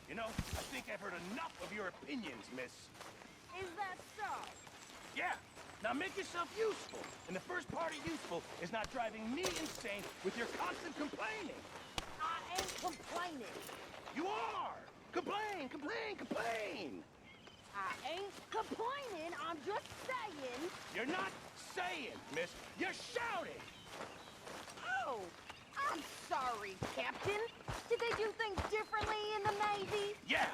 You know, I think I've heard enough of your opinions, miss. Is that so? Yeah. Now make yourself useful. And the first part of useful is not driving me insane with your constant complaining. I ain't complaining. You are! Complain, complain, complain! I ain't complaining, I'm just saying. You're not saying, miss. You're shouting! Oh, I'm sorry, Captain. Did they do things differently in the Navy? Yeah,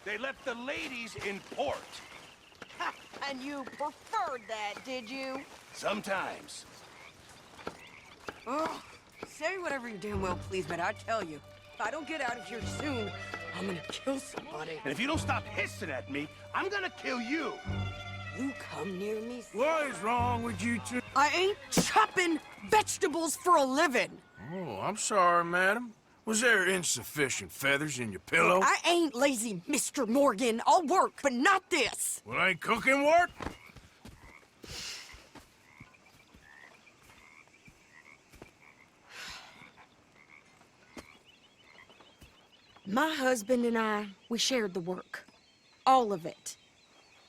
they left the ladies in port. Ha, and you preferred that, did you? Sometimes. Oh, say whatever you damn well please, but I tell you, if I don't get out of here soon, I'm gonna kill somebody. And if you don't stop hissing at me, I'm gonna kill you. You come near me. What is wrong with you two? I ain't chopping vegetables for a living. Oh, I'm sorry, madam. Was there insufficient feathers in your pillow? I ain't lazy, Mr. Morgan. I'll work, but not this. Well, ain't cooking work? My husband and I, we shared the work. All of it.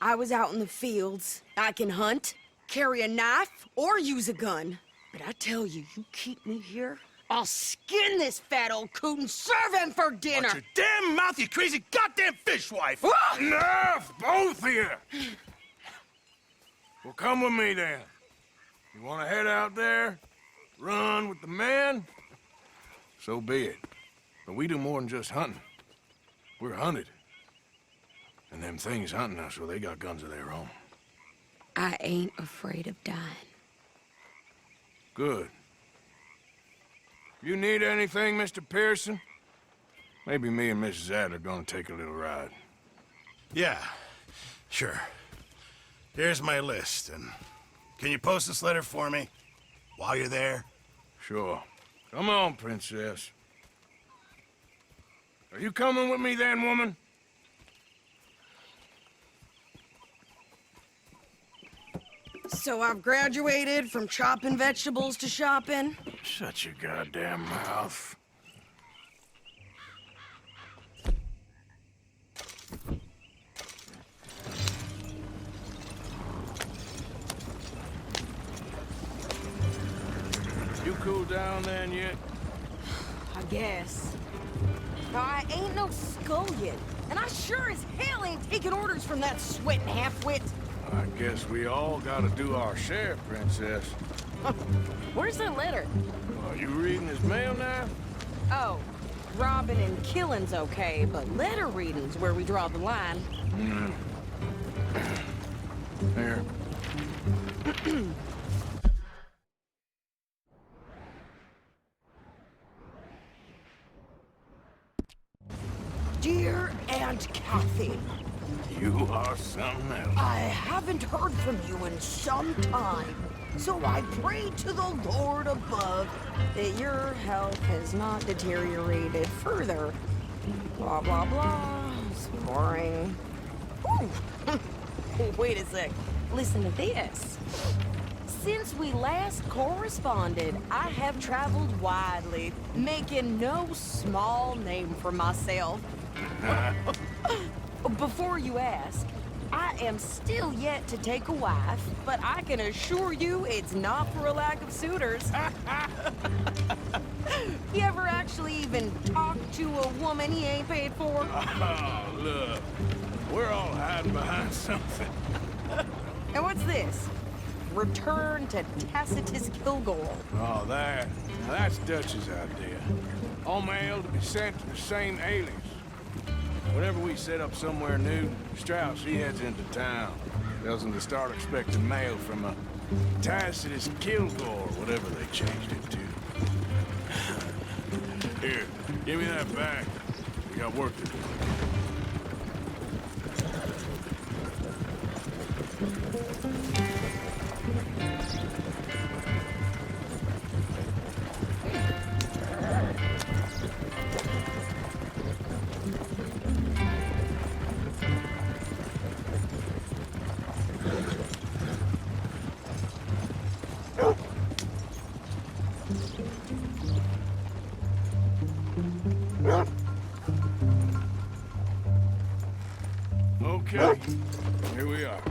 I was out in the fields. I can hunt, carry a knife, or use a gun. But I tell you, you keep me here, I'll skin this fat old coot and serve him for dinner. Watch your damn mouth, you crazy goddamn fishwife! Ah! Enough, both of you! Well, come with me then. You want to head out there, run with the men? So be it. But we do more than just hunting. We're hunted. And them things hunting us, well, they got guns of their own. I ain't afraid of dying. Good. You need anything, Mr. Pearson? Maybe me and Mrs. Adler gonna take a little ride. Yeah, sure. Here's my list, and can you post this letter for me while you're there? Sure. Come on, princess. Are you coming with me then, woman? So I've graduated from chopping vegetables to shopping. Shut your goddamn mouth. You cool down then yet? I guess. I ain't no scullion, and I sure as hell ain't taking orders from that sweating half-wit. I guess we all gotta do our share, princess. Where's that letter? Are you reading his mail now? Oh, robbing and killing's okay, but letter reading's where we draw the line. Here. Dear Aunt Kathy, You are something else. I haven't heard from you in some time, so I pray to the Lord above that your health has not deteriorated further. Blah, blah, blah. It's boring. Ooh. Wait a sec. Listen to this. Since we last corresponded, I have traveled widely, making no small name for myself. Before you ask, I am still yet to take a wife, but I can assure you it's not for a lack of suitors. You ever actually even talk to a woman he ain't paid for? Oh, look. We're all hiding behind something. And what's this? Return to Tacitus Kilgore. Oh, that. Now that's Dutch's idea. All mail to be sent to the same alias. Whenever we set up somewhere new, Strauss, he heads into town. Tells them to start expecting mail from a Tacitus Kilgore, whatever they changed it to. Here, give me that back. We got work to do. Okay, here we are.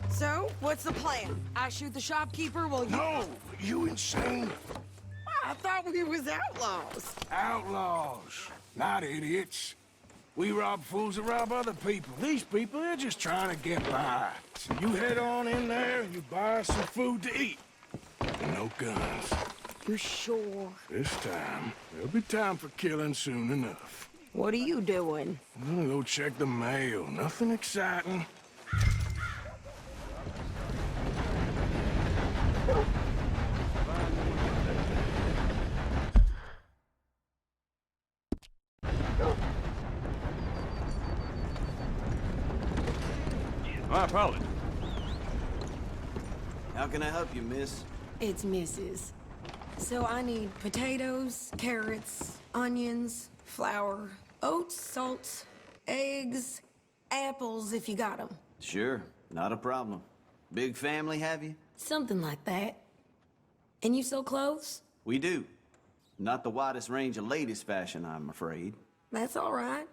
So, what's the plan? I shoot the shopkeeper while you... No, you insane? I thought we was outlaws. Outlaws, not idiots. We rob fools that rob other people. These people, they're just trying to get by. So you head on in there and you buy us some food to eat. And no guns. You sure? This time, there'll be time for killing soon enough. What are you doing? I'm gonna go check the mail. Nothing exciting. My apologies. How can I help you, miss? It's Mrs. So I need potatoes, carrots, onions, flour, oats, salt, eggs, apples if you got them. Sure, not a problem. Big family, have you? Something like that. And you sell clothes? We do. Not the widest range of latest fashion, I'm afraid. That's all right.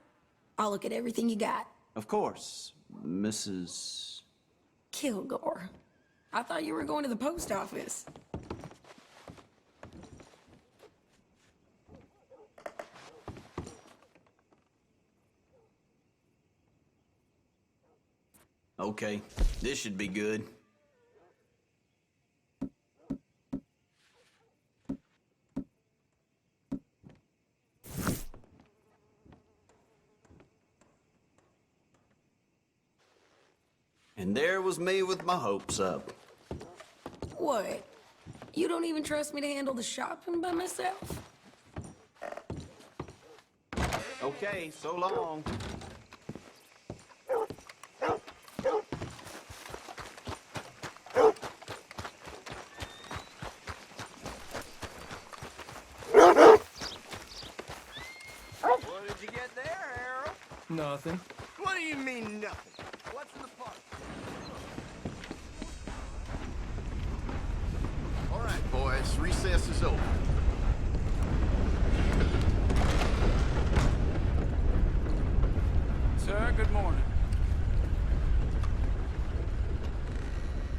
I'll look at everything you got. Of course, Mrs. Kilgore. I thought you were going to the post office. Okay, this should be good. And there was me with my hopes up. What? You don't even trust me to handle the shopping by myself? Okay, so long. What did you get there, Harold? Nothing. What do you mean, nothing? What's in the park? All right, boys, recess is over. Sir, good morning.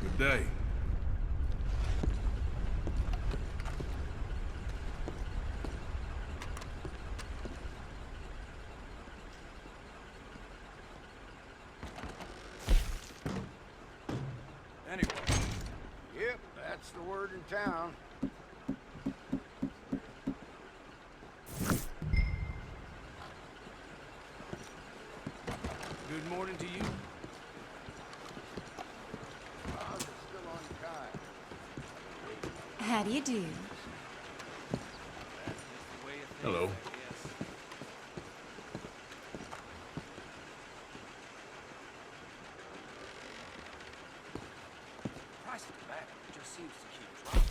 Good day. Anyway, Yep, that's the word in town. good morning to you. I'm still on time. How do you do? Hello. Price of tobacco just seems to keep dropping.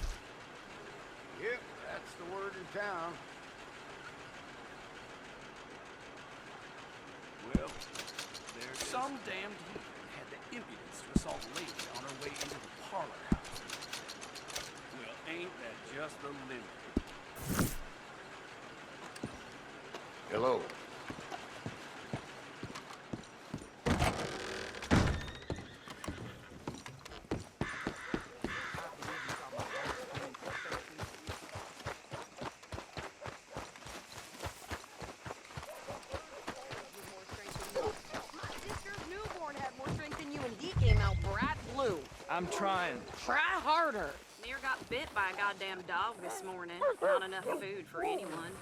Yep, that's the word in town. Well, there's some damned heathen had the impudence to assault a lady on her way into the parlor house. Well, ain't that just the limit? Hello. My sister's newborn had more strength than you, and he came out bright blue. I'm trying. Try harder. Near got bit by a goddamn dog this morning. Not enough food for anyone.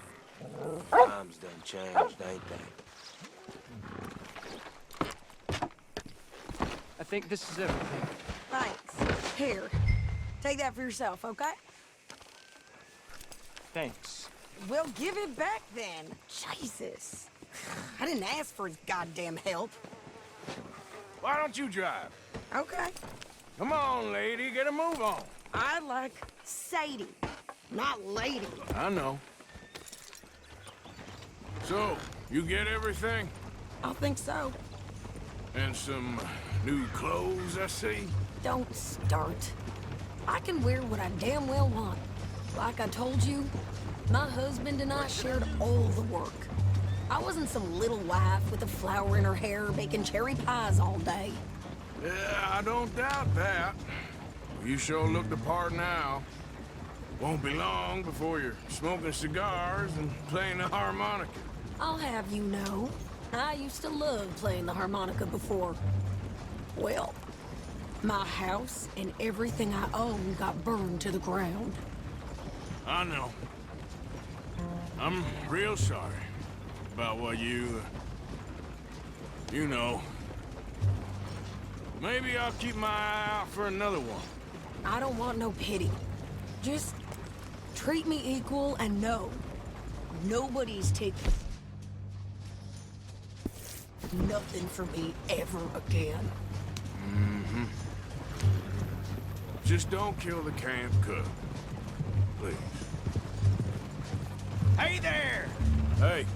Times done changed, ain't they? I think this is everything. Thanks. Here. Take that for yourself, okay? Thanks. Well, give it back then. Jesus. I didn't ask for his goddamn help. Why don't you drive? Okay. Come on, lady, get a move on. I like Sadie, not lady. I know. So, you get everything? I think so. And some new clothes, I see? Don't start. I can wear what I damn well want. Like I told you, my husband and I shared all the work. I wasn't some little wife with a flower in her hair baking cherry pies all day. Yeah, I don't doubt that. You sure look the part now. Won't be long before you're smoking cigars and playing the harmonica. I'll have you know, I used to love playing the harmonica before. Well, my house and everything I own got burned to the ground. I know. I'm real sorry about what you know. Maybe I'll keep my eye out for another one. I don't want no pity. Just treat me equal and no. Nobody's taking nothing from me ever again. Mm-hmm. Just don't kill the camp cook. Please. Hey there! Hey,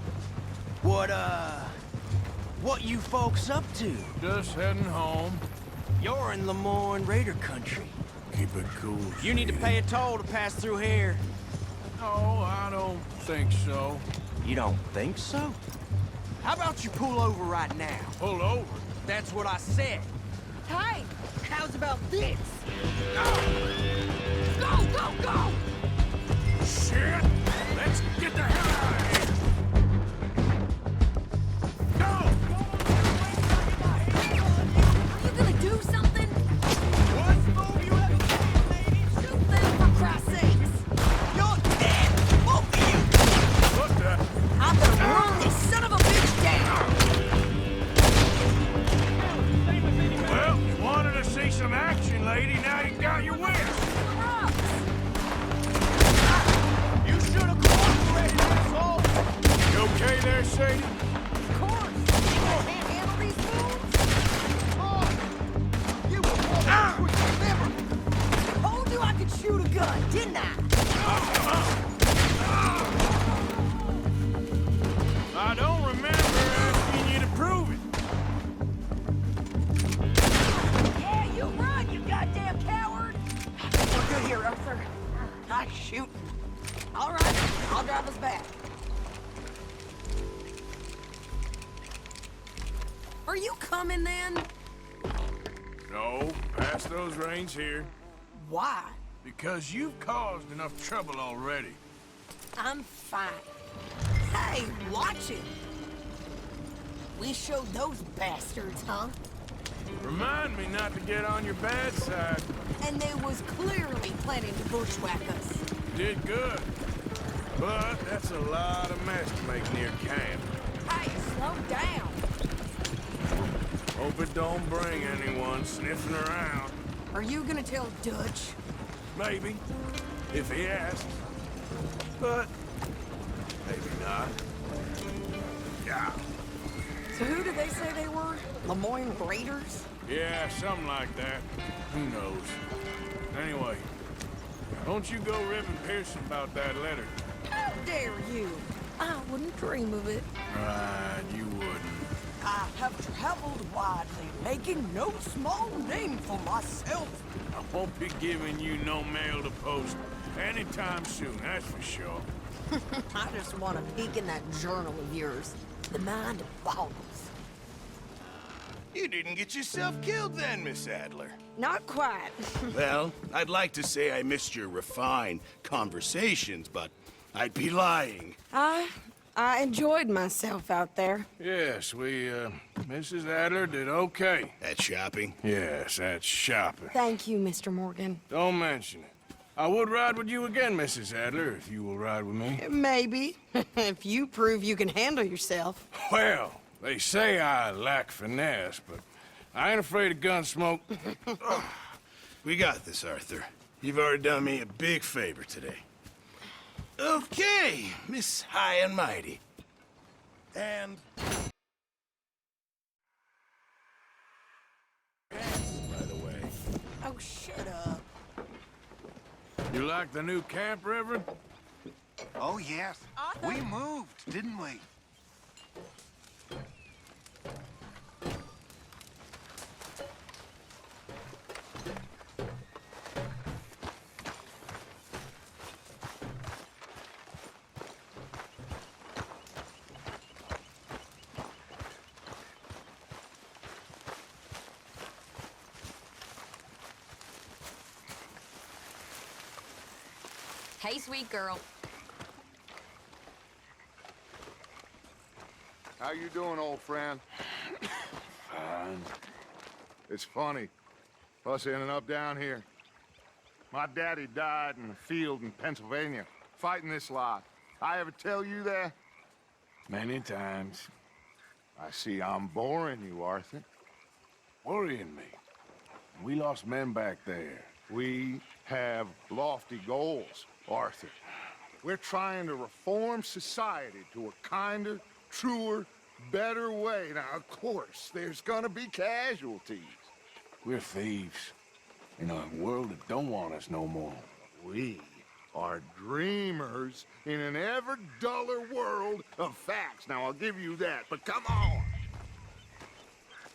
What you folks up to? just heading home. You're in Lemoyne Raider country. Keep it cool. You need to sweetie. pay a toll to pass through here. No, I don't think so. You don't think so? How about you pull over right now? Pull over. That's what I said. Hey, how's about this? Go, go, go! Shit! Let's get the hell out of here! Go! Are you gonna do something? What move you ever seen, lady? Shoot them for Christ's sakes! You're dead! Both of you! What the? I'm gonna run this son of a bitch down! Well, you wanted to see some action, lady. Now you got your wish. You should have cooperated, asshole! You okay there, Sadie? Of course! You can't handle these moves? You were born with your liver. Told you I could shoot a gun, didn't I? I don't remember asking you to prove it. Yeah, you run, you goddamn coward! We're good here, Arthur. Nice shooting. All right, I'll drive us back. Are you coming then? No, pass those reins here. Why? Because you've caused enough trouble already. I'm fine. Hey, watch it! We showed those bastards, huh? Remind me not to get on your bad side. And they was clearly planning to bushwhack us. Did good. But that's a lot of mess to make near camp. Hey, slow down. Hope it don't bring anyone sniffing around. Are you gonna tell Dutch? Maybe, if he asks. But maybe not. Yeah. So who did they say they were? Lemoyne Raiders? Yeah, something like that. Who knows? Anyway, don't you go ribbing Pearson about that letter. How dare you? I wouldn't dream of it. Right, you wouldn't. I have traveled widely, making no small name for myself. I won't be giving you no mail to post anytime soon, that's for sure. I just want to peek in that journal of yours. The mind boggles. You didn't get yourself killed then, Miss Adler. Not quite. Well, I'd like to say I missed your refined conversations, but I'd be lying. I enjoyed myself out there. Yes, Mrs. Adler did okay. At shopping? Yes, that's shopping. Thank you, Mr. Morgan. Don't mention it. I would ride with you again, Mrs. Adler, if you will ride with me. Maybe. If you prove you can handle yourself. Well, they say I lack finesse, but I ain't afraid of gun smoke. We got this, Arthur. You've already done me a big favor today. Okay, Miss High and Mighty. And... by the way. Oh, shut up. You like the new camp, Reverend? Oh, yes. We moved, didn't we? Hey, sweet girl. How you doing, old friend? Fine. It's funny, us ending up down here. My daddy died in the field in Pennsylvania, fighting this lot. I ever tell you that? Many times. I see I'm boring you, Arthur. Worrying me. We lost men back there. We have lofty goals, Arthur. We're trying to reform society to a kinder, truer, better way. Now, of course, there's gonna be casualties. We're thieves. In a world that don't want us no more. We are dreamers in an ever duller world of facts. Now, I'll give you that, but come on.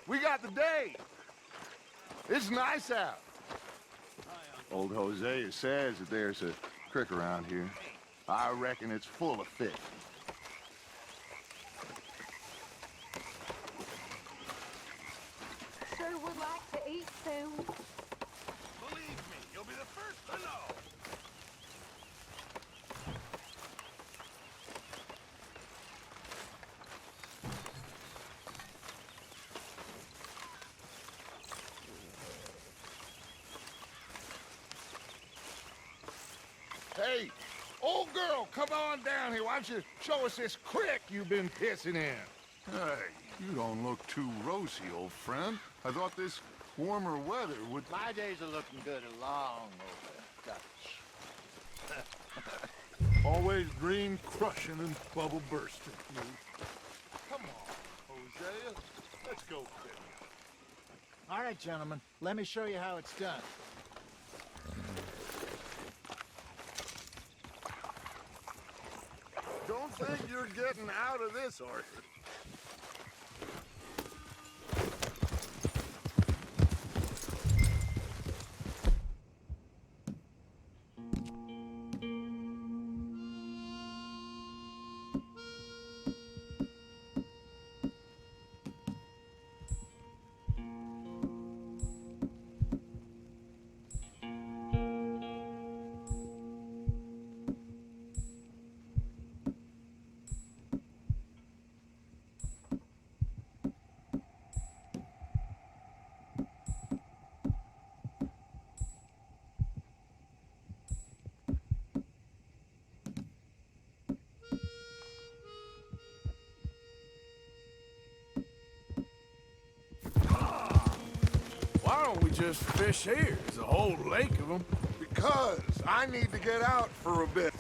We got the day. It's nice out. Old Hosea says that there's a creek around here. I reckon it's full of fish. Sure would like to eat soon. Believe me, you'll be the first to know. Hey, old girl, come on down here. Why don't you show us this creek you've been pissing in? Hey, you don't look too rosy, old friend. I thought this warmer weather would... My days are looking good along over Dutch. Always green crushing and bubble bursting. Come on, Hosea. Let's go, baby. All right, gentlemen, let me show you how it's done. Don't think you're getting out of this, Arthur. Why don't we just fish here? There's a whole lake of them. Because I need to get out for a bit.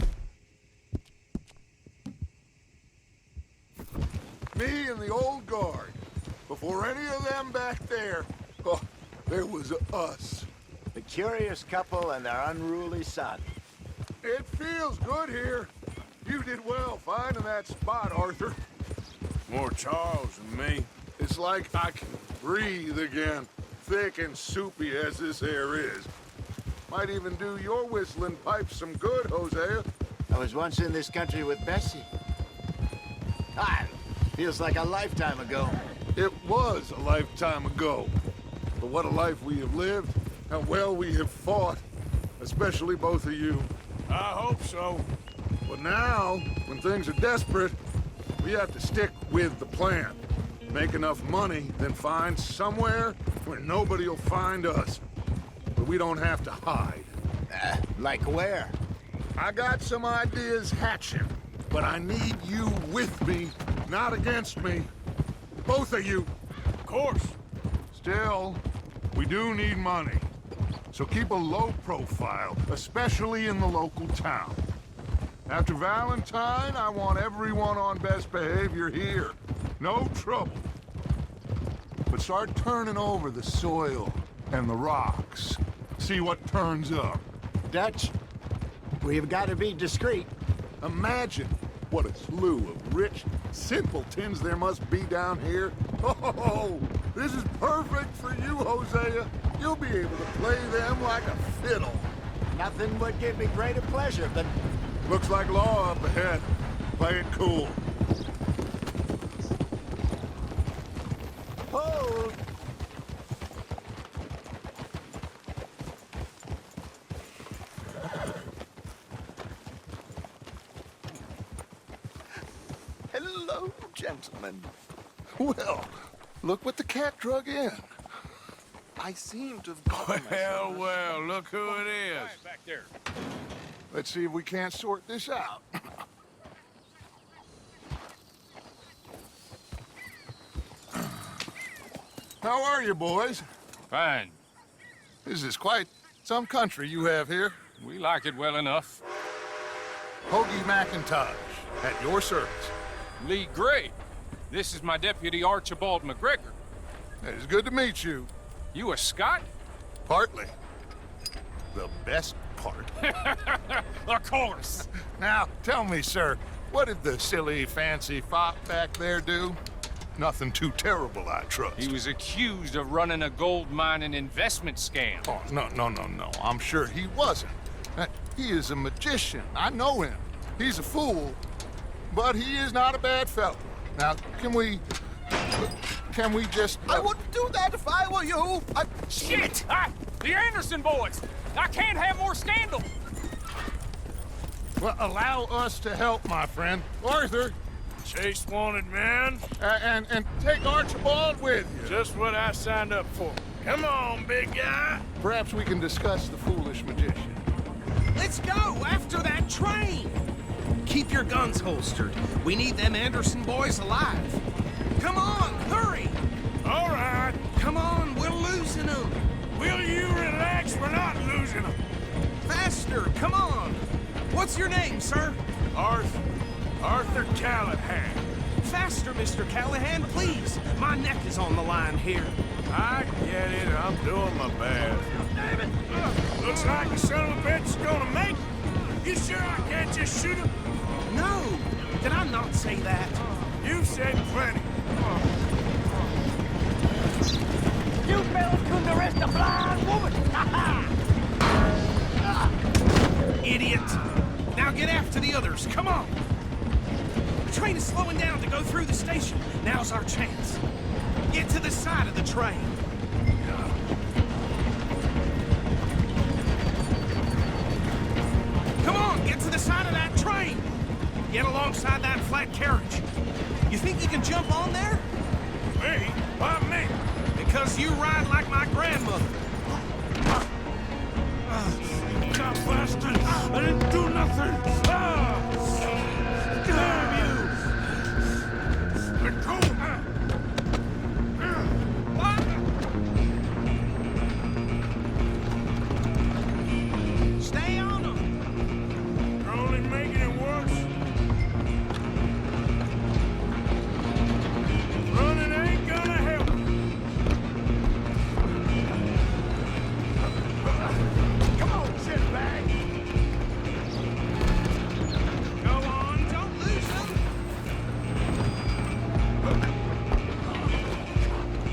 Me and the old guard. Before any of them back there, oh, there was us. The curious couple and their unruly son. It feels good here. You did well finding that spot, Arthur. More Charles than me. It's like I can breathe again, thick and soupy as this air is. Might even do your whistling pipes some good, Hosea. I was once in this country with Bessie. God, feels like a lifetime ago. It was a lifetime ago. But what a life we have lived, how well we have fought, especially both of you. I hope so. But now, when things are desperate, we have to stick with the plan. Make enough money, then find somewhere where nobody will find us. But we don't have to hide. Like where? I got some ideas hatching, but I need you with me, not against me. Both of you. Of course. Still, we do need money. So keep a low profile, especially in the local town. After Valentine, I want everyone on best behavior here. No trouble. But start turning over the soil and the rocks. See what turns up. Dutch, we've got to be discreet. Imagine what a slew of rich simpletons there must be down here. Oh, this is perfect for you, Hosea. You'll be able to play them like a fiddle. Nothing would give me greater pleasure than... Looks like law up ahead. Play it cool. Hold! gentlemen. Well, look what the cat drug in. I seem to have gotten myself. Well, look who it is. Back there. Let's see if we can't sort this out. How are you, boys? Fine. This is quite some country you have here. We like it well enough. Hoagie McIntosh, at your service. Lee Gray. This is my deputy Archibald McGregor. It is good to meet you. You a Scot? Partly. The best part. Of course. Now, tell me, sir, what did the silly, fancy fop back there do? Nothing too terrible, I trust. He was accused of running a gold mining investment scam. Oh, no. I'm sure he wasn't. He is a magician. I know him. He's a fool, but he is not a bad fellow. Now, can we just... I wouldn't do that if I were you. Shit! The Anderson boys! I can't have more scandal! Well, allow us to help, my friend. Arthur, Chase wanted man. and take Archibald with you. Just what I signed up for. Come on, big guy. Perhaps we can discuss the foolish magician. Let's go after that train. Keep your guns holstered. We need them Anderson boys alive. Come on, hurry. All right. Come on, we're losing them. Will you relax? We're not losing them. Faster, come on. What's your name, sir? Arthur Callahan. Faster, Mr. Callahan, please. My neck is on the line here. I get it. I'm doing my best. Damn it! Looks like the son of a bitch is gonna make it. You sure I can't just shoot him? No. Did I not say that? You said plenty. You fellas couldn't arrest a blind woman! Idiot. Now get after the others. Come on. The train is slowing down to go through the station. Now's our chance. Get to the side of the train. Come on, get to the side of that train. Get alongside that flat carriage. You think you can jump on there? Me? Why me? Because you ride like my grandmother. God bastard! I didn't do nothing! Damn you! Let go! Stay on them. You're only making it worse. Running ain't gonna help. Come on, shitbag! Go on, don't lose them.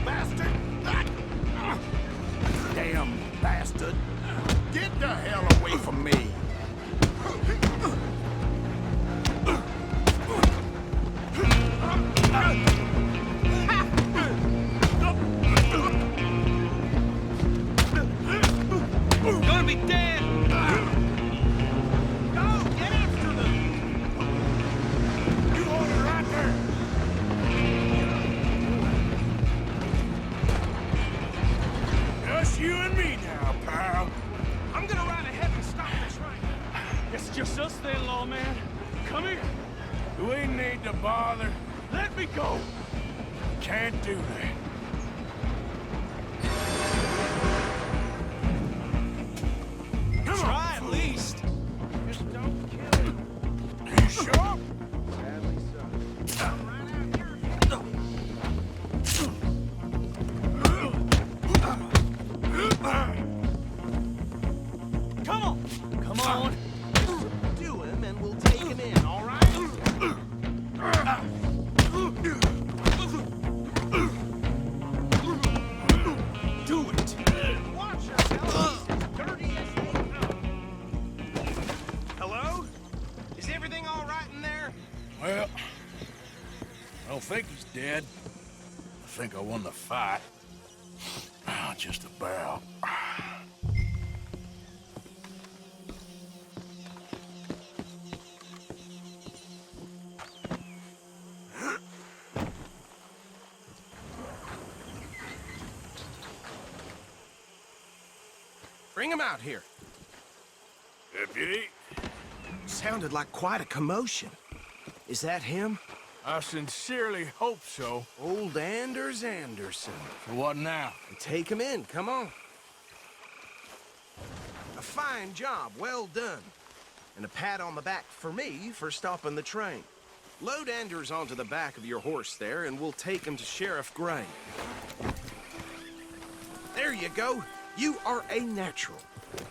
Bastard! Damn bastard. Get the hell away from me! Gonna be dead. Go, get after them. You hold it right there! Just you and me now, pal. I'm gonna ride ahead and stop the train. It's just us then, lawman. Come here. We need to bother. Let me go. Can't do that. Come on, Try at least. just don't kill him. You sure? Come on. Come on. Do him and we'll take him in, all right? Do it. Watch yourself. Dirty as they come. Hello? Is everything all right in there? Well, I don't think he's dead. I think I won the fight. Just about. Bring him out here. Deputy? Sounded like quite a commotion. Is that him? I sincerely hope so. Old Anders Anderson. So what now? Take him in, come on. A fine job, well done. And a pat on the back for me for stopping the train. Load Anders onto the back of your horse there, and we'll take him to Sheriff Gray. There you go. You are a natural.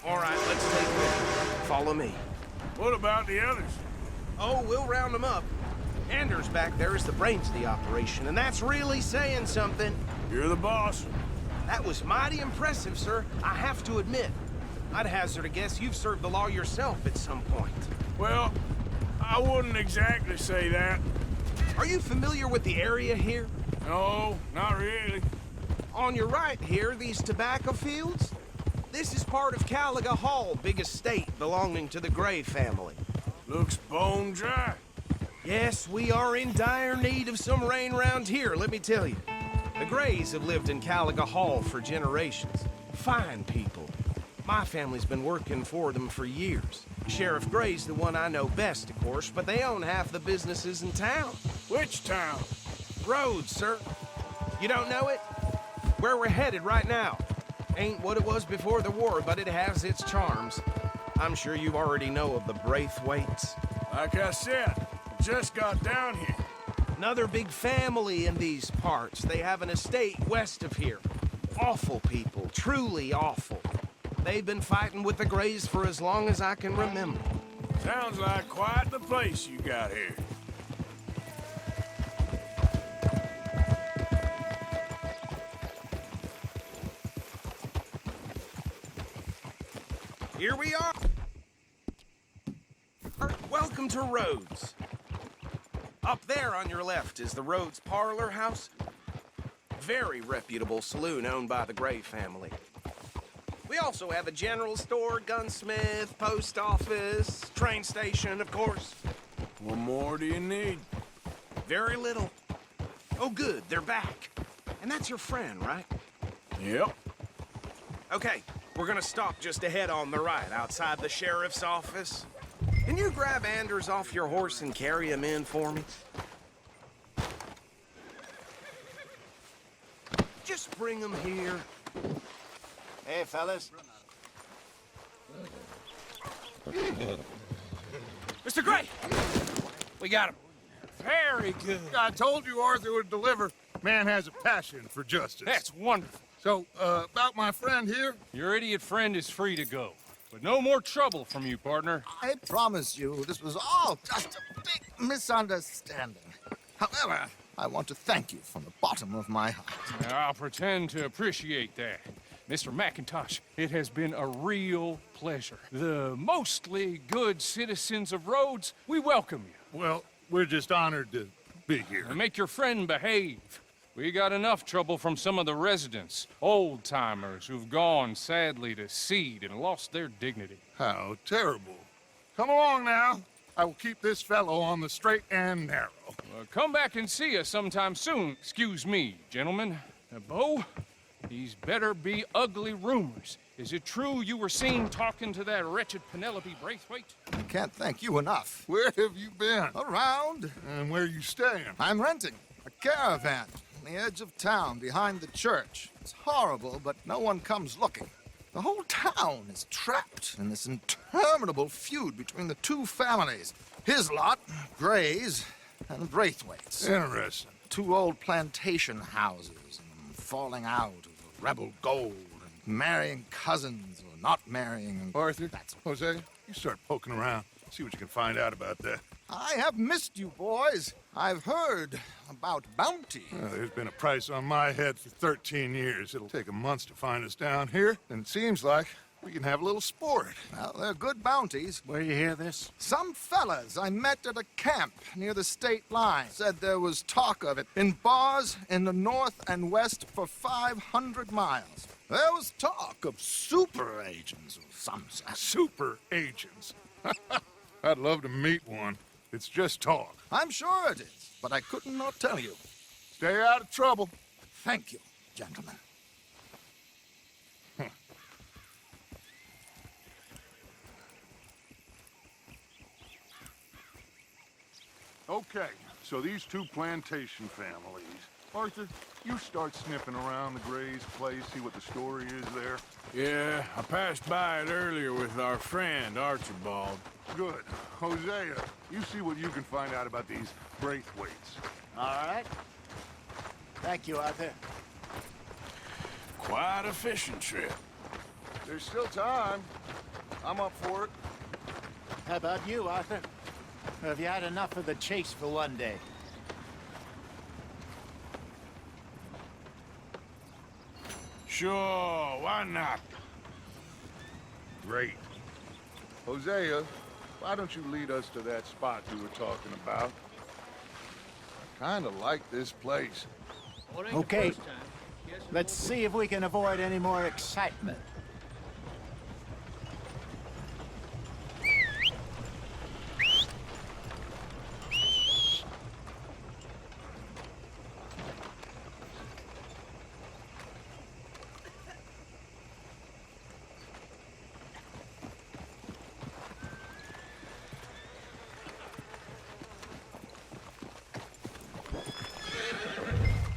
All right, let's take him in. Follow me. What about the others? Oh, we'll round them up. Anders back there is the brains of the operation, and that's really saying something. You're the boss. That was mighty impressive, sir. I have to admit. I'd hazard a guess you've served the law yourself at some point. Well, I wouldn't exactly say that. Are you familiar with the area here? No, not really. On your right here, these tobacco fields? This is part of Caliga Hall, big estate belonging to the Gray family. Looks bone dry. Yes, we are in dire need of some rain round here, let me tell you. The Grays have lived in Caliga Hall for generations. Fine people. My family's been working for them for years. Sheriff Gray's the one I know best, of course, but they own half the businesses in town. Which town? Rhodes, sir. You don't know it? Where we're headed right now. Ain't what it was before the war, but it has its charms. I'm sure you already know of the Braithwaites. Like I said, just got down here. Another big family in these parts. They have an estate west of here. Awful people, truly awful. They've been fighting with the Grays for as long as I can remember. Sounds like quite the place you got here. Here we are. Welcome to Rhodes. Up there on your left is the Rhodes Parlor House. Very reputable saloon owned by the Gray family. We also have a general store, gunsmith, post office, train station, of course. What more do you need? Very little. Oh, good, they're back. And that's your friend, right? Yep. Okay, we're gonna stop just ahead on the right, outside the sheriff's office. Can you grab Anders off your horse and carry him in for me? Just bring him here. Hey, fellas. Mr. Gray! We got him. Very good. I told you Arthur would deliver. Man has a passion for justice. That's wonderful. So, about my friend here? Your idiot friend is free to go. But no more trouble from you, partner. I promise you, this was all just a big misunderstanding. However, I want to thank you from the bottom of my heart. I'll pretend to appreciate that. Mr. McIntosh, it has been a real pleasure. The mostly good citizens of Rhodes, we welcome you. Well, we're just honored to be here. And make your friend behave. We got enough trouble from some of the residents, old-timers who've gone, sadly, to seed and lost their dignity. How terrible. Come along now. I will keep this fellow on the straight and narrow. Come back and see us sometime soon. Excuse me, gentlemen. Bo, these better be ugly rumors. Is it true you were seen talking to that wretched Penelope Braithwaite? I can't thank you enough. Where have you been? Around. And where are you staying? I'm renting a caravan on the edge of town behind the church. It's horrible, but no one comes looking. The whole town is trapped in this interminable feud between the two families. His lot, Gray's, and the Braithwaites. Interesting. Two old plantation houses and falling out of rebel gold and marrying cousins or not marrying. And Arthur, Jose, you start poking around. See what you can find out about that. I have missed you, boys. I've heard about bounty. There's been a price on my head for 13 years. It'll take a month to find us down here, and it seems like we can have a little sport. Well, they're good bounties. Where you hear this? Some fellas I met at a camp near the state line said there was talk of it in bars in the north and west for 500 miles. There was talk of super agents of some sort. Super agents? I'd love to meet one. It's just talk. I'm sure it is, but I could not tell you. Stay out of trouble. Thank you, gentlemen. Okay, so these two plantation families. Arthur, you start sniffing around the Gray's place, see what the story is there. Yeah, I passed by it earlier with our friend, Archibald. Good. Hosea, you see what you can find out about these Braithwaites. All right. Thank you, Arthur. Quite a fishing trip. There's still time. I'm up for it. How about you, Arthur? Or have you had enough of the chase for one day? Sure, why not? Great. Hosea, why don't you lead us to that spot you were talking about? I kind of like this place. Okay. Let's see if we can avoid any more excitement.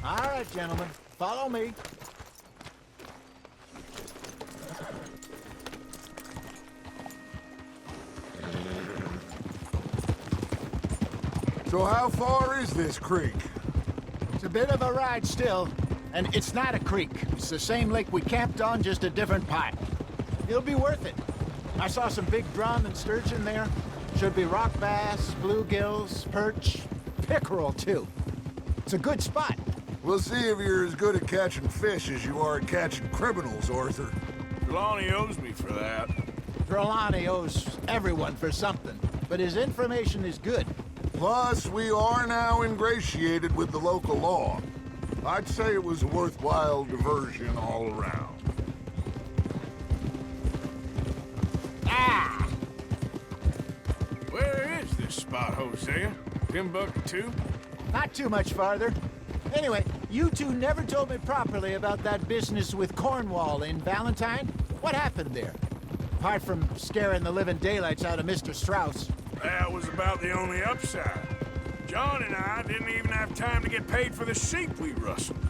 All right, gentlemen, follow me. So how far is this creek? It's a bit of a ride still, and it's not a creek. It's the same lake we camped on, just a different pipe. It'll be worth it. I saw some big drum and sturgeon there. Should be rock bass, bluegills, perch, pickerel too. It's a good spot. We'll see if you're as good at catching fish as you are at catching criminals, Arthur. Trelawney owes me for that. Trelawney owes everyone for something, but his information is good. Plus, we are now ingratiated with the local law. I'd say it was a worthwhile diversion all around. Ah! Where is this spot, Hosea? Timbuktu? Not too much farther. Anyway, you two never told me properly about that business with Cornwall in Valentine. What happened there? Apart from scaring the living daylights out of Mr. Strauss. That was about the only upside. John and I didn't even have time to get paid for the sheep we rustled.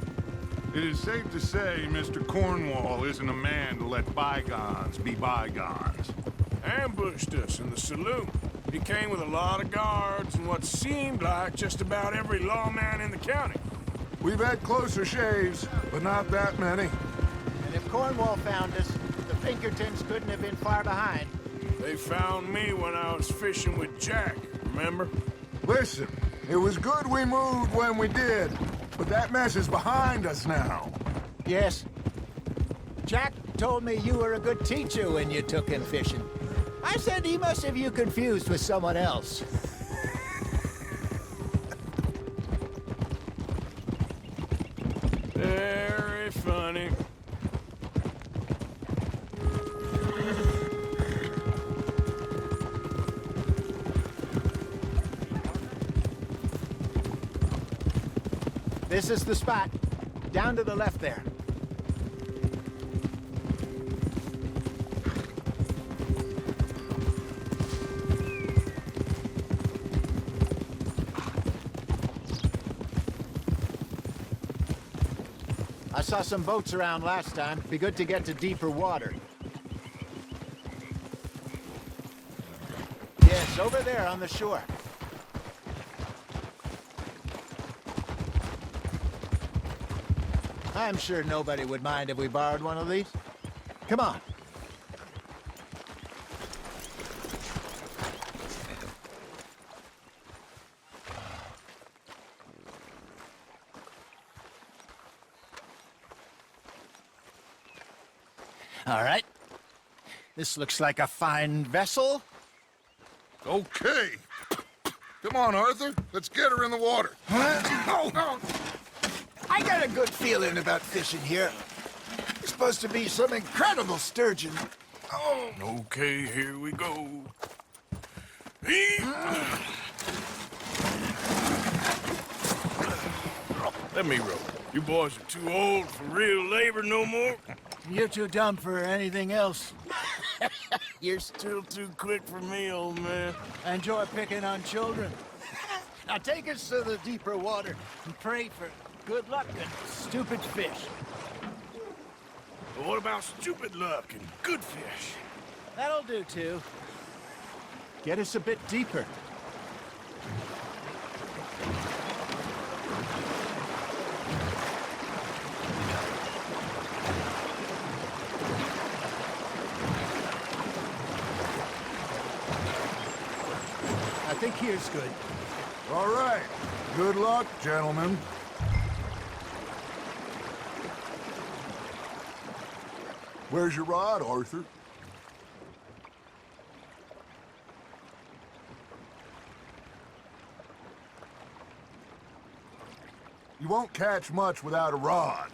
It is safe to say Mr. Cornwall isn't a man to let bygones be bygones. Ambushed us in the saloon. He came with a lot of guards and what seemed like just about every lawman in the county. We've had closer shaves, but not that many. And if Cornwall found us, the Pinkertons couldn't have been far behind. They found me when I was fishing with Jack, remember? Listen, it was good we moved when we did, but that mess is behind us now. Yes. Jack told me you were a good teacher when you took him fishing. I said he must have you confused with someone else. Very funny. This is the spot. Down to the left there. I saw some boats around last time. Be good to get to deeper water. Yes, over there on the shore. I'm sure nobody would mind if we borrowed one of these. Come on. All right. This looks like a fine vessel. Okay. Come on, Arthur. Let's get her in the water. I got a good feeling about fishing here. It's supposed to be some incredible sturgeon. Oh. Okay, here we go. Let me row. You boys are too old for real labor no more. You're too dumb for anything else. You're still too quick for me, old man. I enjoy picking on children. Now take us to the deeper water and pray for good luck and stupid fish. But what about stupid luck and good fish? That'll do, too. Get us a bit deeper. I think here's good. All right. Good luck, gentlemen. Where's your rod, Arthur? You won't catch much without a rod.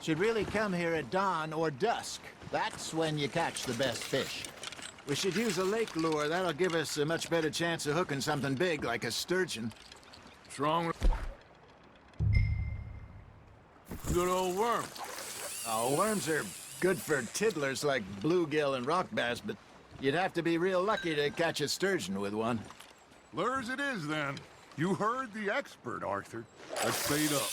Should really come here at dawn or dusk. That's when you catch the best fish. We should use a lake lure. That'll give us a much better chance of hooking something big like a sturgeon. What's wrong with... Good old worm. Oh, worms are good for tiddlers like bluegill and rock bass, but you'd have to be real lucky to catch a sturgeon with one. Lures it is, then. You heard the expert, Arthur. Let's bait up.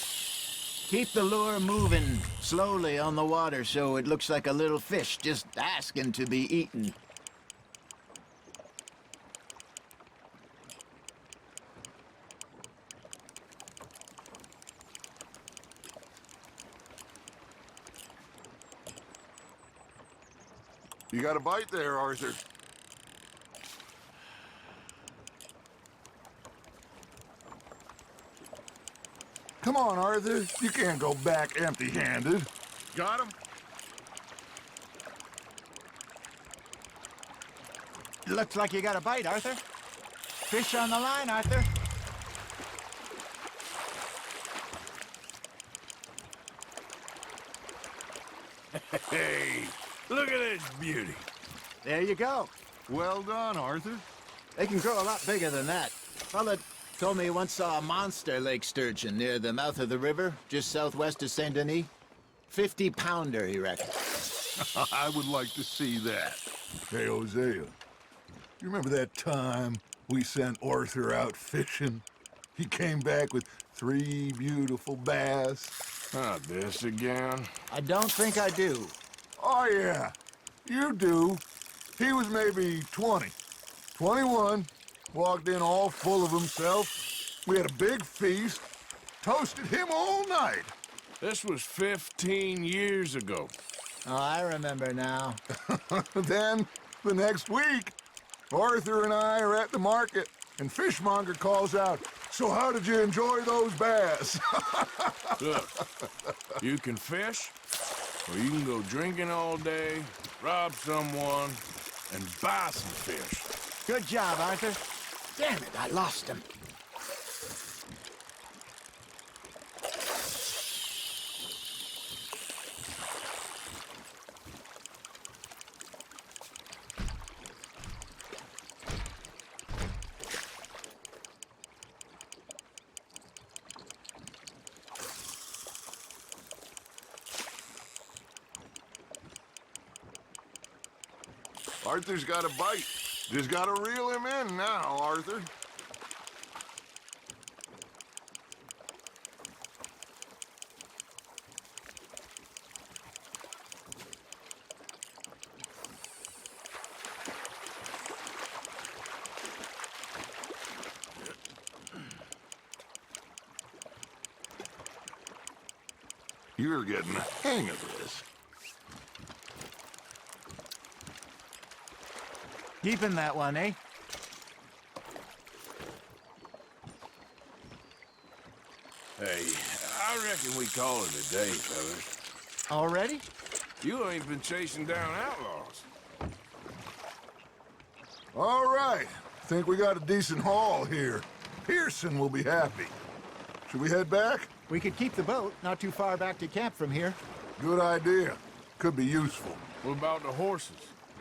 Keep the lure moving slowly on the water so it looks like a little fish just asking to be eaten. You got a bite there, Arthur. Come on, Arthur. You can't go back empty-handed. Got him? Looks like you got a bite, Arthur. Fish on the line, Arthur. Hey, look at this beauty. There you go. Well done, Arthur. They can grow a lot bigger than that. Fella told me he once saw a monster lake sturgeon near the mouth of the river, just southwest of Saint Denis. 50-pounder, he reckons. I would like to see that. Hey, Hosea, you remember that time we sent Arthur out fishing? He came back with 3 beautiful bass. Not this again. I don't think I do. Oh, yeah. You do. He was maybe 20. 21. Walked in all full of himself. We had a big feast. Toasted him all night. This was 15 years ago. Oh, I remember now. Then, the next week, Arthur and I are at the market, and Fishmonger calls out, "So how did you enjoy those bass?" Look, you can fish, or you can go drinking all day, rob someone, and buy some fish. Good job, Arthur. Damn it, I lost him. Arthur's got a bite. Just gotta reel him in now, Arthur. You're getting the hang of this. Keeping that one, eh? Hey, I reckon we call it a day, fellas. Already? You ain't been chasing down outlaws. All right. Think we got a decent haul here. Pearson will be happy. Should we head back? We could keep the boat not too far back to camp from here. Good idea. Could be useful. What about the horses?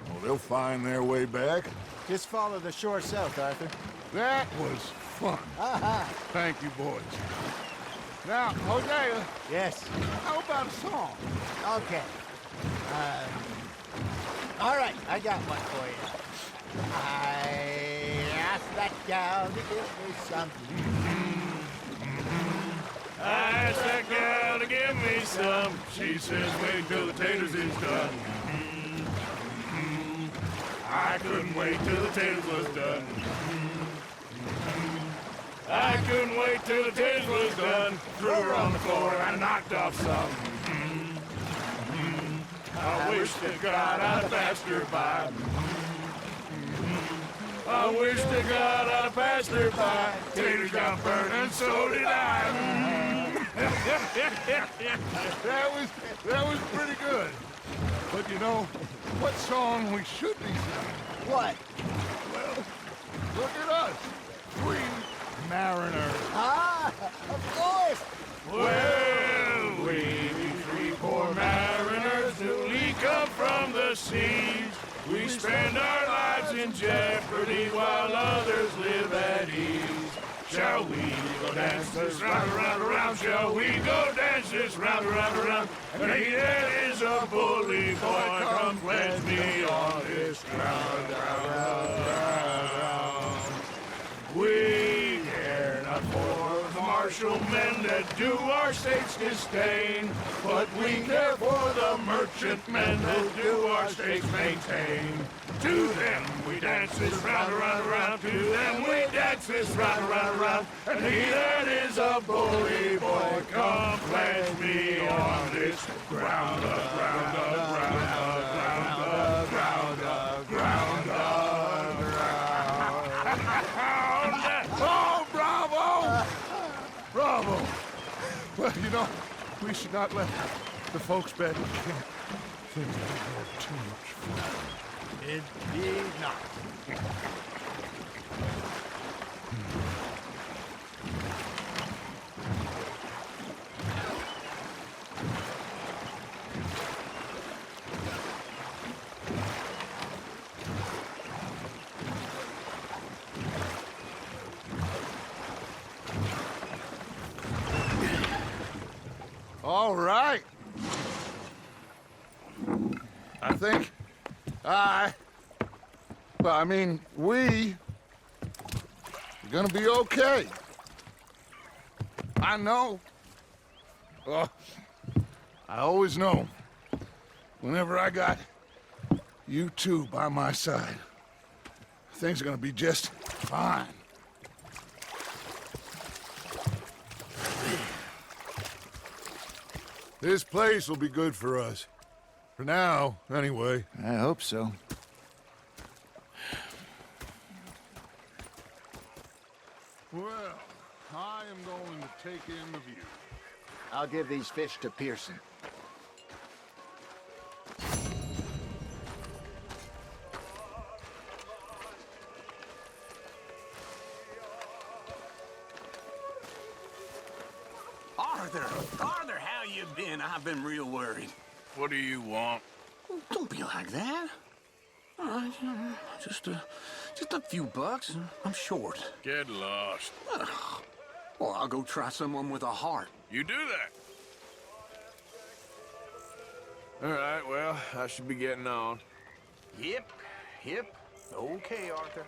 Well, they'll find their way back. Just follow the shore south, Arthur. That was fun. Aha! Thank you, boys. Now, Hosea, Yes. how about a song? Okay. All right, I got one for you. I asked that gal to give me some. I asked that gal to give me some. She says, wait till the taters is done. I couldn't wait till the taters was done. I couldn't wait till the taters was done. Threw her on the floor and I knocked off some. I wish to God I'd passed her by. I wish to God I'd passed her by. Taters got burned and so did I. That was pretty good. But you know, what song we should be singing? What? Well, look at us. 3 mariners. Ah, of course. Well, we be 3 poor mariners newly come from the seas. We spend our lives in jeopardy while others live at ease. Shall we go dance this round, around, around? Shall we go dance this round, around, around? And he that is a bully boy, come pledge me on this ground, ground. We care not for the martial men that do our states disdain, but we care for the merchant men that do our states maintain. To them we dance this round, around, around. To them we dance this round, around, around. And he that is a bully boy, come pledge me on this ground, ground, ground, ground, ground, ground, ground. Oh, bravo! Bravo! Well, you know, we should not let the folks back in camp think that we had too much fun. Indeed not. All right. I think we're gonna be okay. I know. Well, I always know. Whenever I got you two by my side, things are gonna be just fine. This place will be good for us. For now, anyway. I hope so. Well, I am going to take in the view. I'll give these fish to Pearson. Arthur, how you been? I've been real worried. What do you want? Don't be like that. All right, just a few bucks. I'm short. Get lost. Well, I'll go try someone with a heart. You do that. All right, well, I should be getting on. Yep. Okay, Arthur.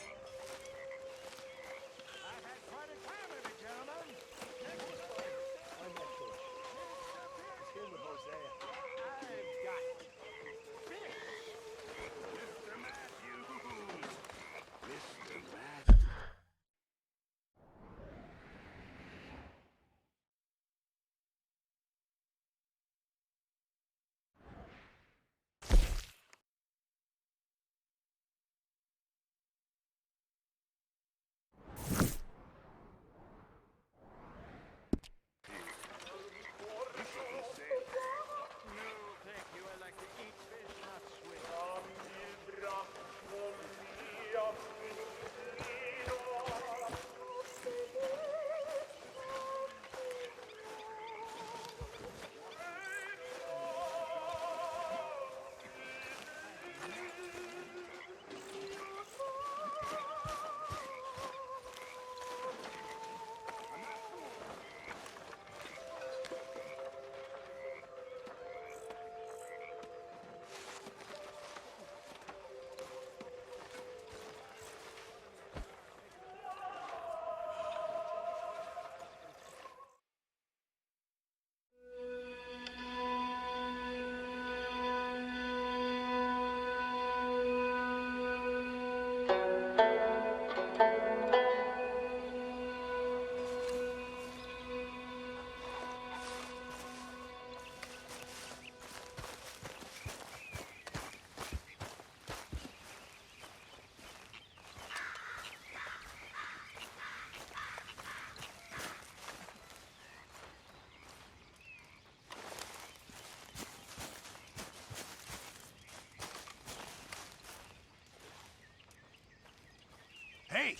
Hey,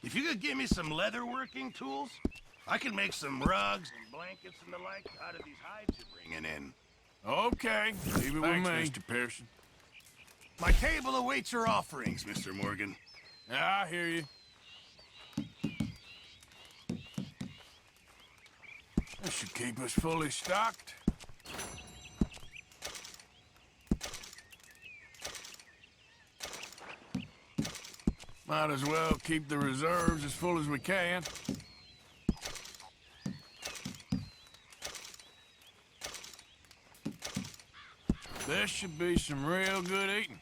if you could give me some leatherworking tools, I can make some rugs and blankets and the like out of these hides you're bringing in. Okay, leave it with me. Mr. Pearson. My table awaits your offerings, Mr. Morgan. Yeah, I hear you. That should keep us fully stocked. Might as well keep the reserves as full as we can. This should be some real good eating.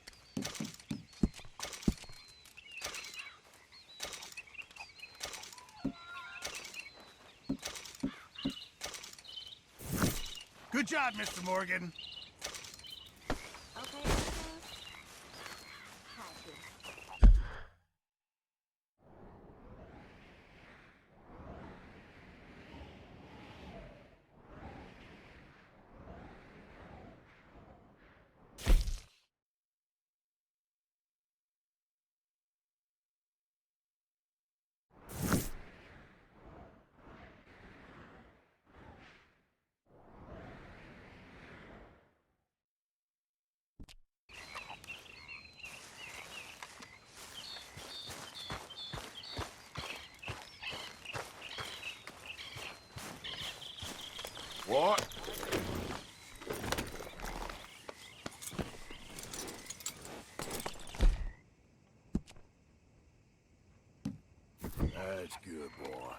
Good job, Mr. Morgan. Okay, What? That's good, boy.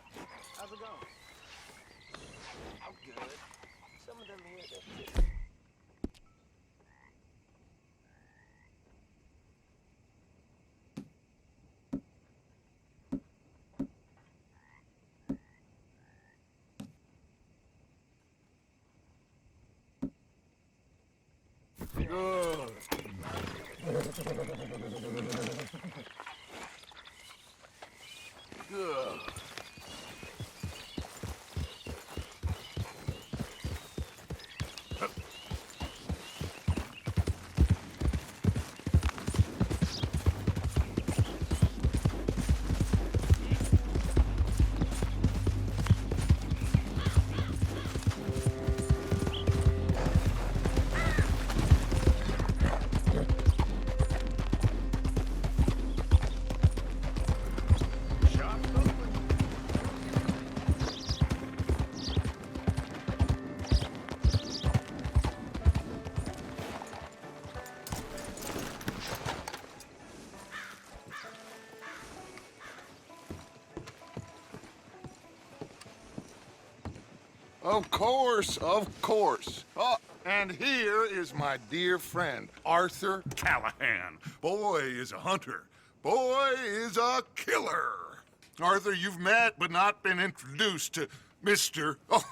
How's it going? I'm good. Some of them here, that's it. Good. Good. Of course, of course. Oh, and here is my dear friend, Arthur Callahan. Boy is a hunter. Boy is a killer. Arthur, you've met but not been introduced to Mr. Oh,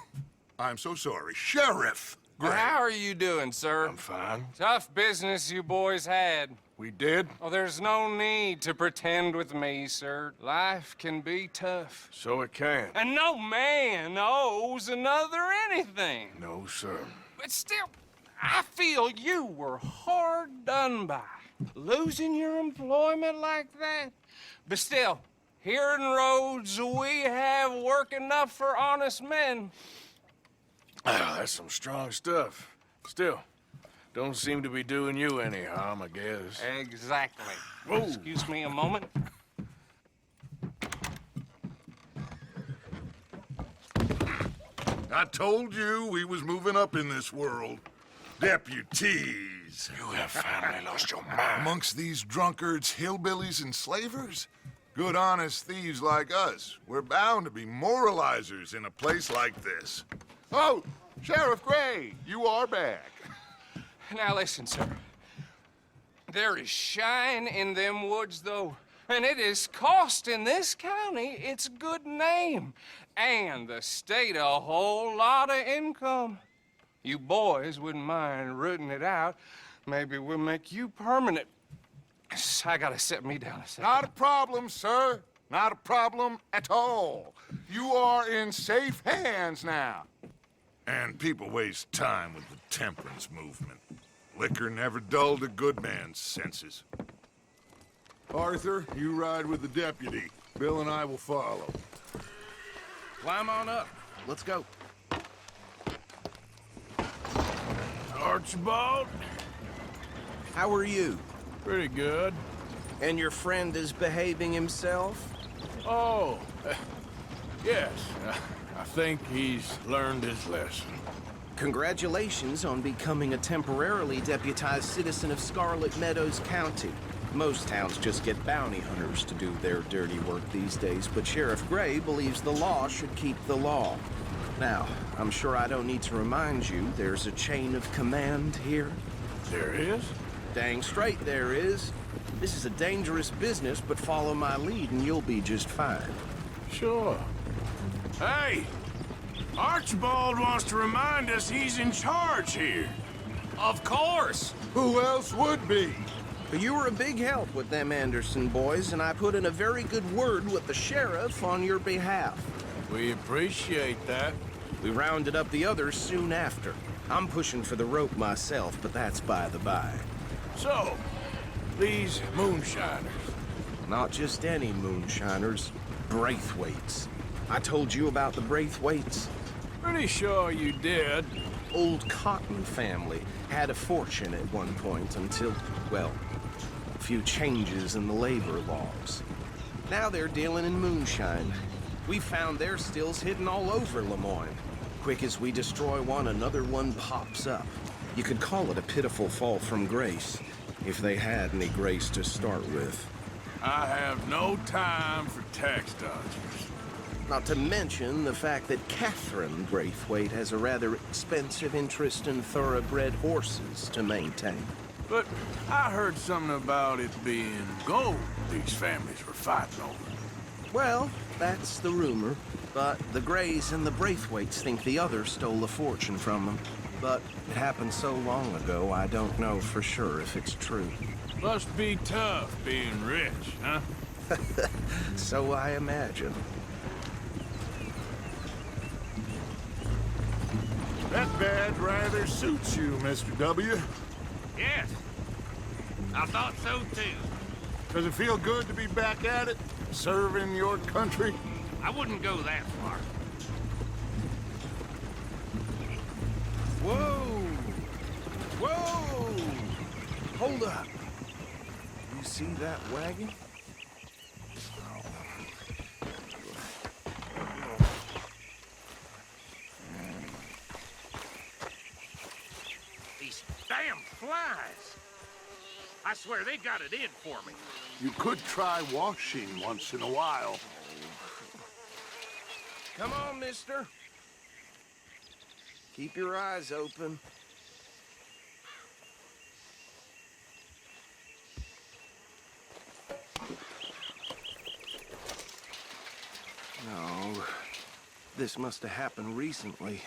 I'm so sorry, Sheriff Gray. How are you doing, sir? I'm fine. Tough business you boys had. We did? Oh, there's no need to pretend with me, sir. Life can be tough. So it can. And no man owes another anything. No, sir. But still, I feel you were hard done by. Losing your employment like that. But still, here in Rhodes, we have work enough for honest men. Ah, that's some strong stuff. Still, don't seem to be doing you any harm, I guess. Exactly. Whoa. Excuse me a moment. I told you we was moving up in this world. Deputies. You have finally lost your mind. Amongst these drunkards, hillbillies, and slavers? Good, honest thieves like us. We're bound to be moralizers in a place like this. Oh, Sheriff Gray, you are back. Now listen, sir. There is shine in them woods, though, and it is costing this county its good name and the state a whole lot of income. You boys wouldn't mind rooting it out. Maybe we'll make you permanent. I gotta set me down a second. Not a problem, sir. Not a problem at all. You are in safe hands now. And people waste time with the temperance movement. Liquor never dulled a good man's senses. Arthur, you ride with the deputy. Bill and I will follow. Climb on up. Let's go. Archibald? How are you? Pretty good. And your friend is behaving himself? Oh, yes. I think he's learned his lesson. Congratulations on becoming a temporarily deputized citizen of Scarlet Meadows County. Most towns just get bounty hunters to do their dirty work these days, but Sheriff Gray believes the law should keep the law. Now, I'm sure I don't need to remind you there's a chain of command here. There is? Dang straight there is. This is a dangerous business, but follow my lead and you'll be just fine. Sure. Hey! Archibald wants to remind us he's in charge here. Of course! Who else would be? You were a big help with them Anderson boys, and I put in a very good word with the sheriff on your behalf. We appreciate that. We rounded up the others soon after. I'm pushing for the rope myself, but that's by the by. So, these moonshiners. Not just any moonshiners, Braithwaites. I told you about the Braithwaites? Pretty sure you did. Old Cotton family had a fortune at one point until, well, a few changes in the labor laws. Now they're dealing in moonshine. We found their stills hidden all over Lemoyne. Quick as we destroy one, another one pops up. You could call it a pitiful fall from grace, if they had any grace to start with. I have no time for tax dodgers. Not to mention the fact that Catherine Braithwaite has a rather expensive interest in thoroughbred horses to maintain. But I heard something about it being gold these families were fighting over. Well, that's the rumor. But the Grays and the Braithwaites think the other stole a fortune from them. But it happened so long ago, I don't know for sure if it's true. Must be tough being rich, huh? So I imagine. That badge rather suits you, Mr. W. Yes. I thought so, too. Does it feel good to be back at it? Serving your country? I wouldn't go that far. Whoa! Whoa! Hold up. You see that wagon? These damn flies. I swear they got it in for me. You could try washing once in a while. Come on, mister. Keep your eyes open. No, this must have happened recently.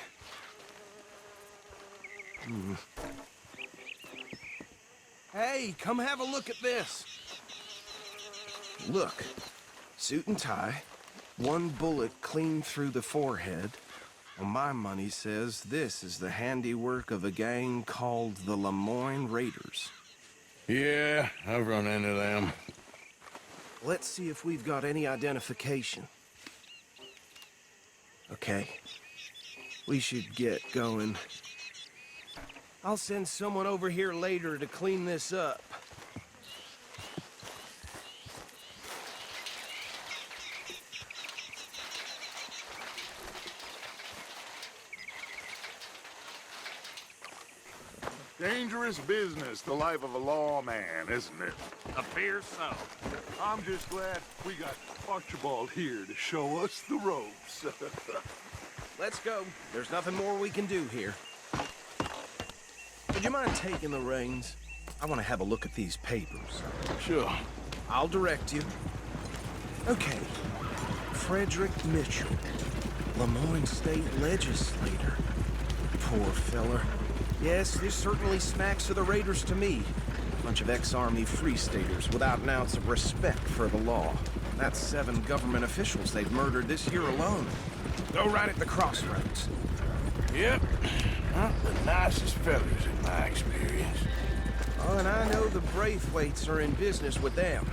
Hey, come have a look at this. Look, suit and tie, one bullet clean through the forehead. Well, my money says this is the handiwork of a gang called the Lemoyne Raiders. Yeah, I've run into them. Let's see if we've got any identification. Okay. We should get going. I'll send someone over here later to clean this up. Dangerous business, the life of a lawman, isn't it? Appears so. I'm just glad we got Archibald here to show us the ropes. Let's go. There's nothing more we can do here. Would you mind taking the reins? I want to have a look at these papers. Sure. I'll direct you. Okay. Frederick Mitchell, Lemoyne State Legislator. Poor feller. Yes, this certainly smacks of the Raiders to me. Bunch of ex-Army Free Staters without an ounce of respect for the law. That's 7 government officials they've murdered this year alone. Go right at the crossroads. Yep. Not the nicest fellas in my experience. Oh, and I know the Braithwaites are in business with them.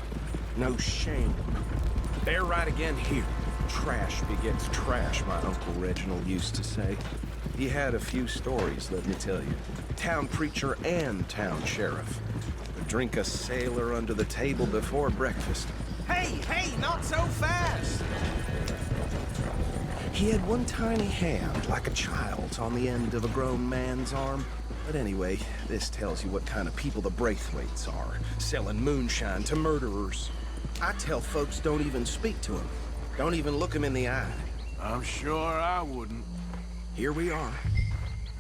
No shame. They're right again here. Trash begets trash, my Uncle Reginald used to say. He had a few stories, let me tell you. Town preacher and town sheriff. Would drink a sailor under the table before breakfast. Hey, not so fast! He had one tiny hand, like a child's, on the end of a grown man's arm. But anyway, this tells you what kind of people the Braithwaites are, selling moonshine to murderers. I tell folks don't even speak to them. Don't even look them in the eye. I'm sure I wouldn't. Here we are.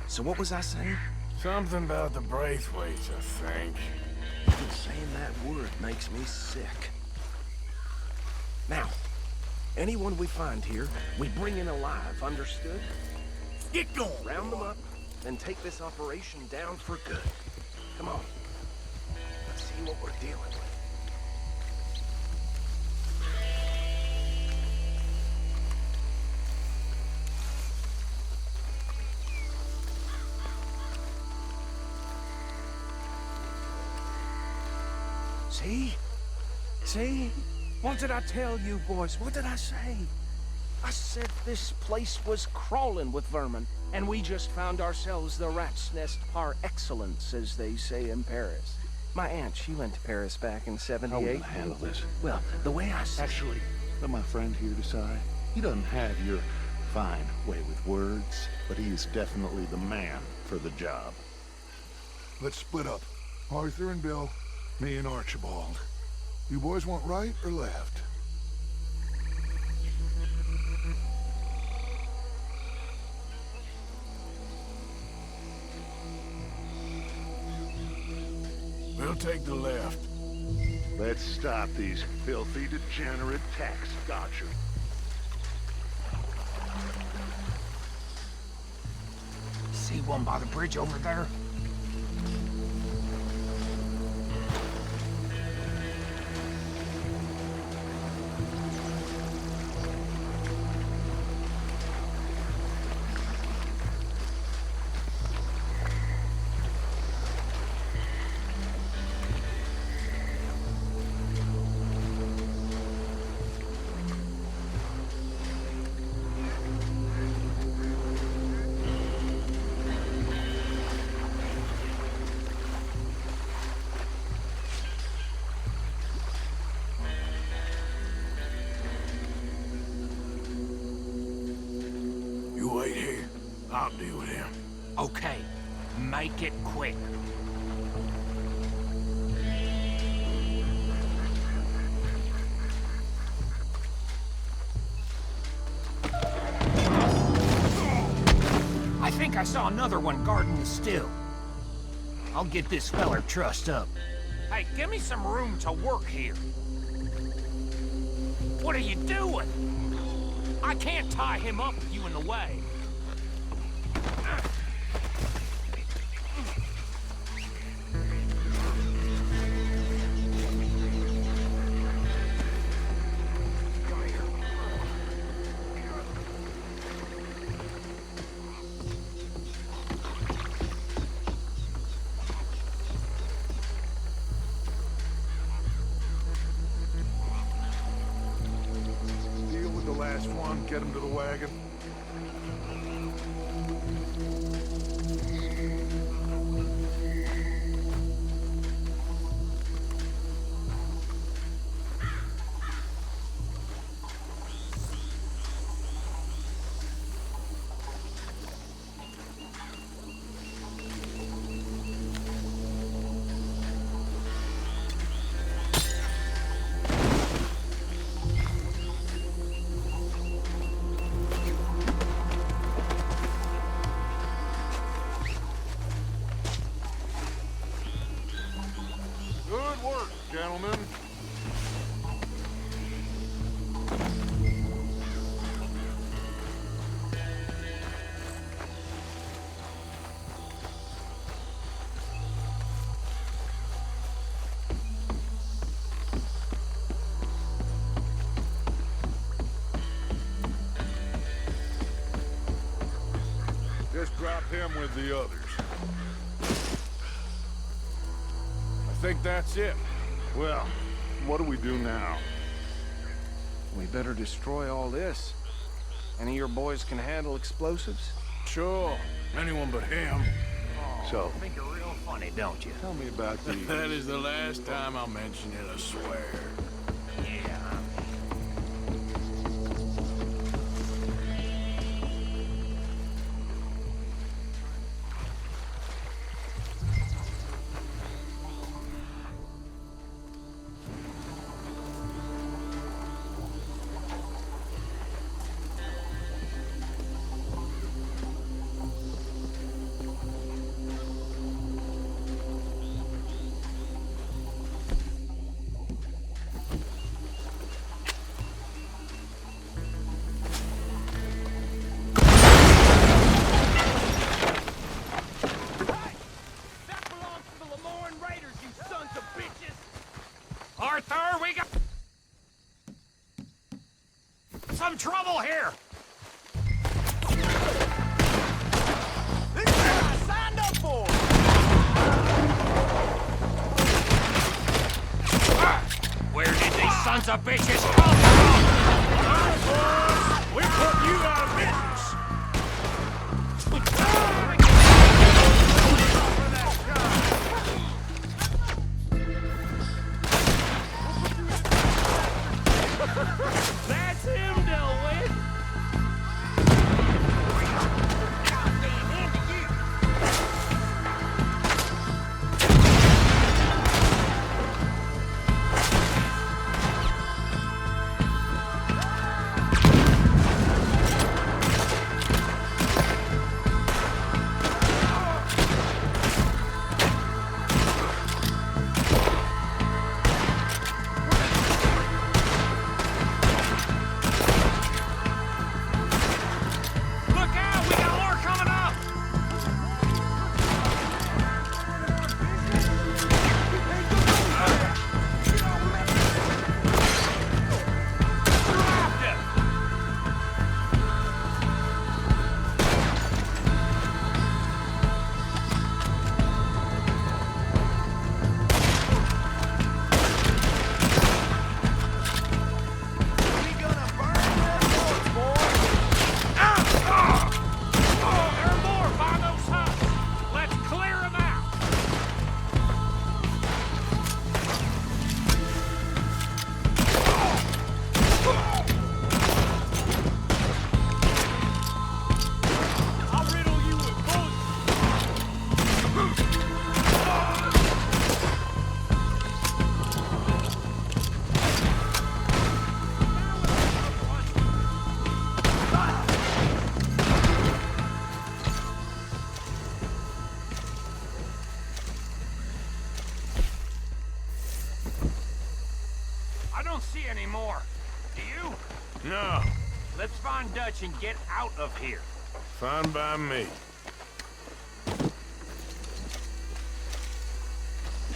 So what was I saying? Something about the Braithwaites, I think. Even saying that word makes me sick. Now, anyone we find here, we bring in alive, understood? Get going! Round them up, then take this operation down for good. Come on. Let's see what we're dealing with. See? What did I tell you, boys? What did I say? I said this place was crawling with vermin, and we just found ourselves the rat's nest par excellence, as they say in Paris. My aunt, she went to Paris back in '78. How will I handle this? Well, the way I said... Actually, let my friend here decide. He doesn't have your fine way with words, but he is definitely the man for the job. Let's split up. Arthur and Bill, me and Archibald. You boys want right or left? We'll take the left. Let's stop these filthy, degenerate tax dodgers. See one by the bridge over there? Wait here. I'll deal with him. Okay, make it quick. I think I saw another one guarding the still. I'll get this feller trussed up. Hey, give me some room to work here. What are you doing? I can't tie him up with you in the way. Last one, get him to the wagon. Good work, gentlemen. Just drop him with the others. I think that's it. Well, what do we do now? We better destroy all this. Any of your boys can handle explosives? Sure. Anyone but him. So, Think you're real funny, don't you? tell me about the... That is the last time I'll mention it, I swear. Yeah. Arthur, we got some trouble here! This is what I signed up for! Where did these sons of bitches come from? Alright, boys! We put you out of business! That's him dealt with! No. Let's find Dutch and get out of here. Fine by me.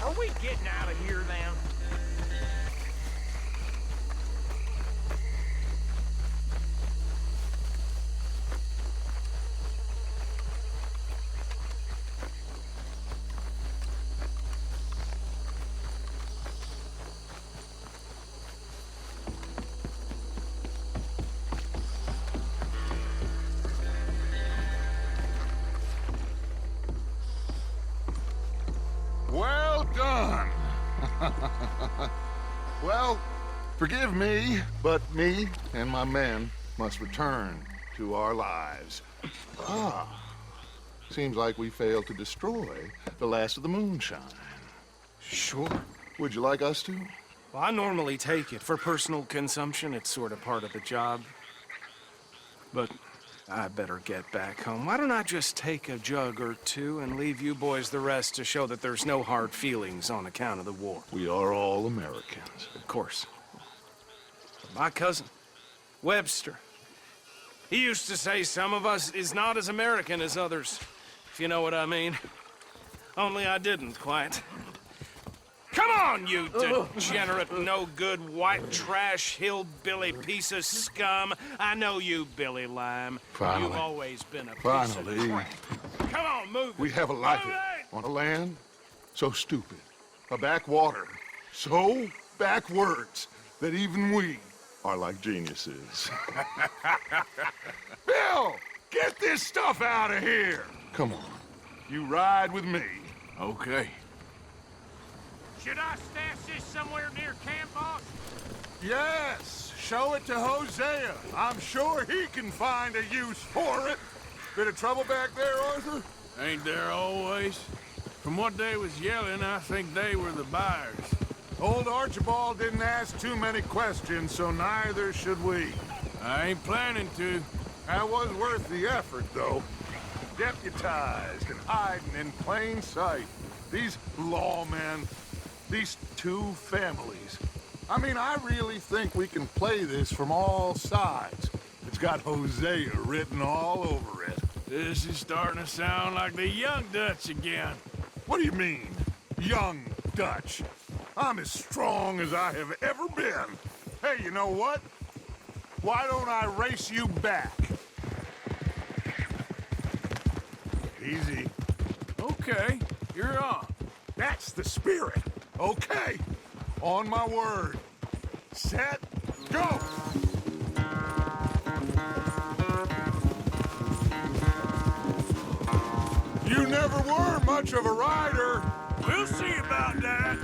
Are we getting out of here then? Well done. Well, forgive me, but me and my men must return to our lives. Ah, seems like we failed to destroy the last of the moonshine. Sure. Would you like us to? Well, I normally take it for personal consumption. It's sort of part of the job. But I better get back home. Why don't I just take a jug or two and leave you boys the rest to show that there's no hard feelings on account of the war? We are all Americans. Of course. But my cousin, Webster, he used to say some of us is not as American as others, if you know what I mean. Only I didn't quite. Come on, you degenerate, no-good, white trash, hillbilly piece of scum. I know you, Billy Lime. Finally. You've always been a piece Finally. of crap. Come on, move it. We have a life Move here it! on a land so stupid. A backwater so back words that even we are like geniuses. Bill, get this stuff out of here! Come on, you ride with me. Okay. Should I stash this somewhere near camp, boss? Yes, show it to Hosea. I'm sure he can find a use for it. Bit of trouble back there, Arthur? Ain't there always? From what they was yelling, I think they were the buyers. Old Archibald didn't ask too many questions, so neither should we. I ain't planning to. That was worth the effort, though. Deputized and hiding in plain sight. These lawmen, these two families. I mean, I really think we can play this from all sides. It's got Hosea written all over it. This is starting to sound like the Young Dutch again. What do you mean, Young Dutch? I'm as strong as I have ever been. Hey, you know what? Why don't I race you back? Easy. Okay, you're on. That's the spirit. Okay. On my word. Set, go! You never were much of a rider. We'll see about that.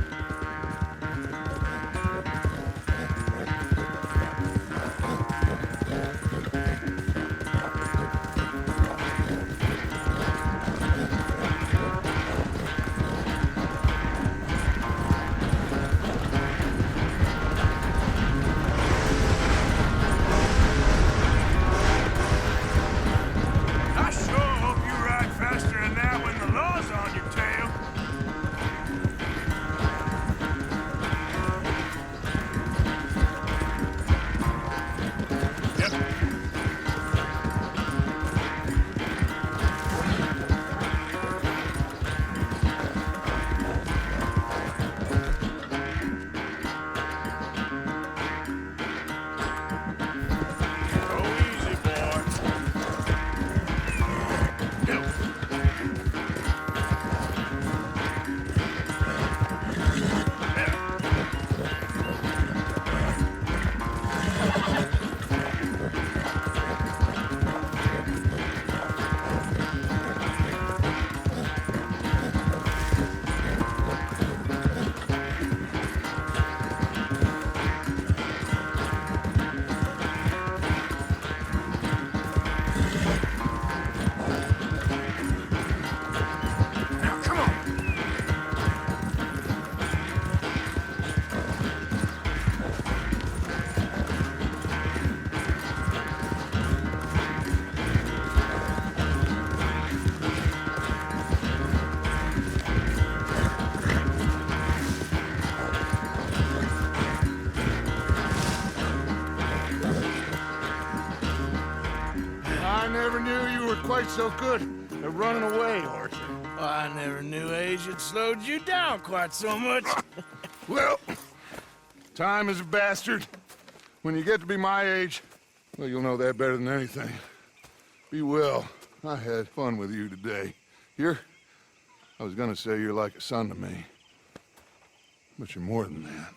I sure hope you ride faster than that when the law's on your tail. I never knew you were quite so good at running away, Arthur. I never knew age had slowed you down quite so much. Well, time is a bastard. When you get to be my age, well, you'll know that better than anything. Be well. I had fun with you today. I was gonna say you're like a son to me. But you're more than that.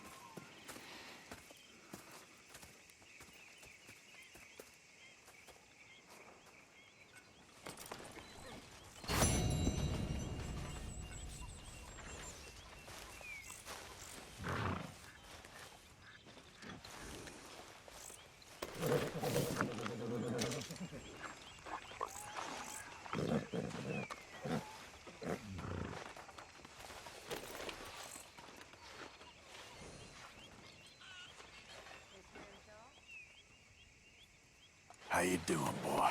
How you doing, boy?